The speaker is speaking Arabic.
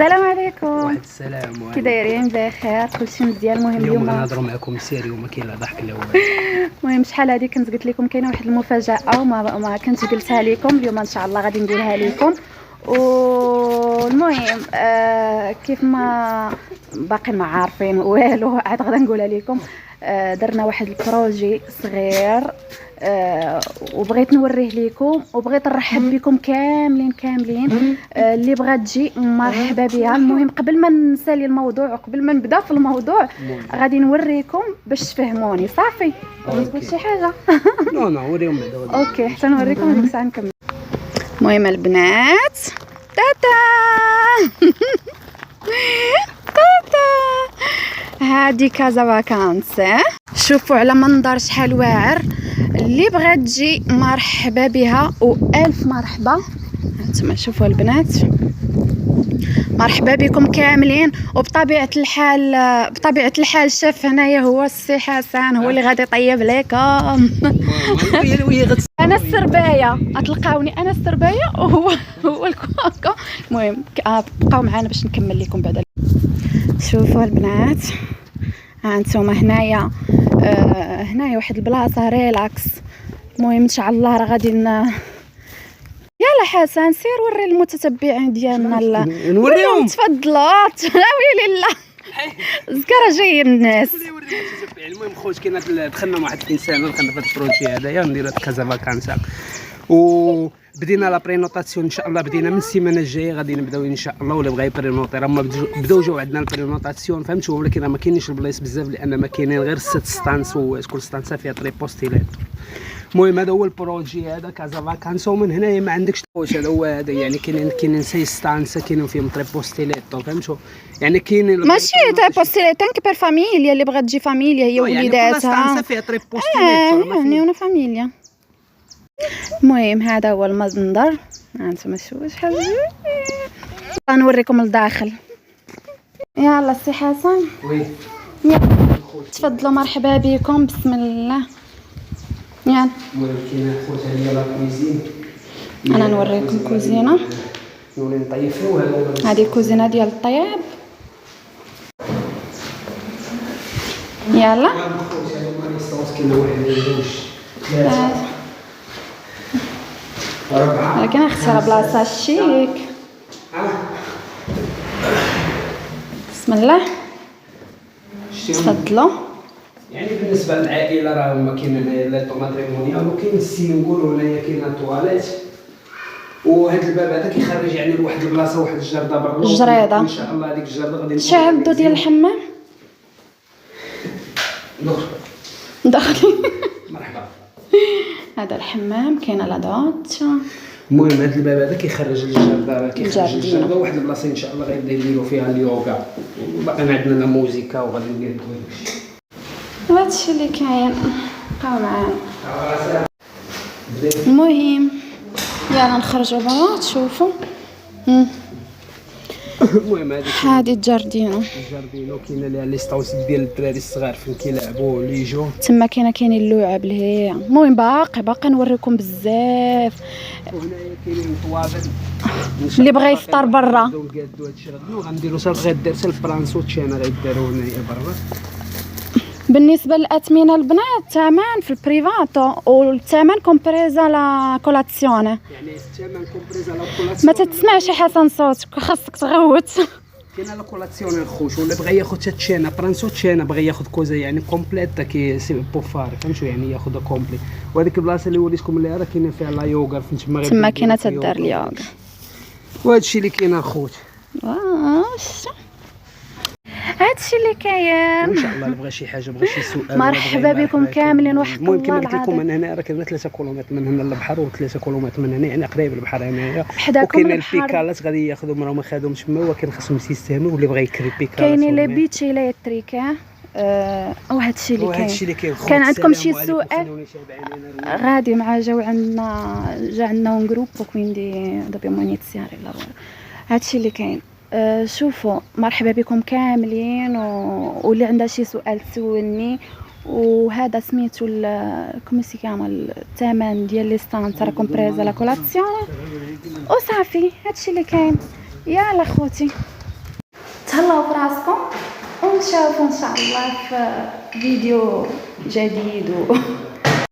السلام عليكم. واحد السلام. كي دايرين؟ بخير كلشي مزيان. المهم اليوم غنهضروا معكم سيريو، ما كاين لا ضحك لا والو. المهم شحال هذه كنت قلت لكم كاينه واحد المفاجاه ما كنتش قلتها لكم، اليوم ان شاء الله غادي نديرها لكم. والمهم كيف ما باقي ما عارفين والو، عاد غدا نقولها لكم. درنا واحد البروجي صغير وبغيت نوريه لكم، وبغيت نرحب بكم كاملين اللي بغات تجي مرحبا بها. المهم قبل ما نسالي الموضوع وقبل ما نبدا في الموضوع غادي نوريكم باش تفهموني. صافي تقول شي حاجه؟ لا وريهم بعدا. اوكي حتى نوريكم ديك الساعه نكمل. المهم البنات، تاتا تاتا، هادي كازا فاكانسي. شوفوا على منظر شحال واعر. اللي بغات تجي مرحبا بها والف مرحبا. هانتوما شوفوا البنات، مرحبا بكم كاملين. وبطبيعه الحال الشيف هنايا هو السي حسن، هو اللي غادي يطيب لكم. انا السربايه، غتلقاوني انا السربايه وهو الكواكا. المهم بقاو معنا باش نكمل لكم بعدا. شوفوا البنات، هانتوما هنايا واحد البلاصه ريلاكس. المهم ان شاء الله راه غادي يلا حسن سير وري المتتبعين ديالنا. نوريهم تفضلوا. ويلي لا زكرا جاي الناس. المهم خوت كاين دخلنا مع واحد الانسان، دخلنا في هذا البروجي هذايا نديرو كازا فاكانسا، وبدينا لا برينوطاسيون ان شاء الله. بدينا من السيمانه الجايه غادي نبداو ان شاء الله. ولا بغا يبرينوطي راه بداو جاو عندنا البرينوطاسيون فهمتوا، ولكن راه ما كاينينش البلايص بزاف لان ما كاينين غير 6 ستانس، وكل ستانسه فيها طري بوستيلات. المهم هذا هو البروجي هذا كازا فاكانسا. ومن هنايا ما عندكش خوت، هذا هو هذا يعني كاينين 6 ستانس كاينين فيهم طري بوستيلات فهمتوا، يعني كاينين ماشي طري بوستيلات كبير فاميليا اللي بغات تجي فاميليا هي وليداتها. كل ستانسه فيها طري بوستيلات يعني انا فاميليا. المهم هذا هو المنظر. هانتوما شوفوا شحال. غنوريكم الداخل. يلا السي حسن. وي تفضلوا مرحبا بكم. بسم الله. يلا كاينه خوت هي لا كويزين. انا نوريكم الكوزينه. نولي نطيفوا. هذه الكوزينه ديال الطياب. يلا ولكن اختار بلاصه شيك. بسم الله تفضلوا. يعني بالنسبه للعائله راه ما كاين هنايا لا طوماطريمونيال، وكاين السينغول، وهنايا كاينه الطواليت، وهذا الباب هذا كيخرج يعني لواحد البلاصه، واحد الجرده برا الجريده ان شاء الله. هذيك الجرده غادي شحال الضو ديال الحمام دخل. مرحبا. هذا الحمام كاينه لا دوت. المهم هذا الباب هذا كيخرج للجرده، كيخرج للجرده واحد البلاصه ان شاء الله غيبدا يديروا فيها اليوغا، وباقي عندنا الموسيقى وغادي نديروا داكشي. هادشي اللي كاين. بقاو معانا. المهم يلا نخرجوا برا تشوفوا. المهم هذه الجاردينو كاينه لي ستاوس ديال الدراري الصغار فين كيلعبوا لي جو. تما كاينين اللعب لهي. المهم باقي نوريكم بزاف. وهنايا كاينين طوابل اللي بغى يفطر برا غنديروا صافي غيدير حتى الفرانسو تشينا غيديروا هنايا برا. بالنسبه للاثمنه البنات الثمن في البريفاتو والثمن كومبريزا لا كولاتسيوني. يعني الثمن كومبريزا لا كولاتسيوني. ما تتسمعش حسن صوتك خاصك تغوت. كاين لا كولاتسيوني الخوش، ولا بغى ياخذ تشينا برانسو تشينا بغى ياخذ كوزا يعني كومبليت كي سي بوفار فهمتوا، يعني ياخذها كومبلي. وهذيك البلاصه اللي وريتكم اللي راه كاينه فيها لا يوغا فين تما كاينه تدار اليوغا. وهذا الشيء اللي كاين الخوت. واش هادشي اللي كاين. ان شاء الله اللي بغى شي حاجه بغى شي سؤال مرحبا بكم كاملين. واحد المهم كما قلت لكم انا هنا راه كاين 3 كيلومتر من هنا للبحر، و3 كيلومتر من هنا يعني قريب البحر هنايا. وكاين البيكالات غادي ياخذوا راهم ما خداهمش تما، ولكن خاصهم يستهموا. واللي بغى يكري بيكالات كاينين لي بيتشي الكتريك. وهادشي اللي كان عندكم شي سؤال غادي مع جا عندنا اون جروب quindi dobbiamo iniziare il lavoro. هادشي اللي كاين. شوفوا مرحبا بكم كاملين، واللي عندها شي سؤال تسولني. وهذا سميتو كومي سي كيعمل الثمن ديال لي ستانت راه كومبريزا لا كولاسيون وصافي. هادشي اللي كاين. يلا خوتي تهلاو براسكم ونشوفوا ان شاء الله في فيديو جديد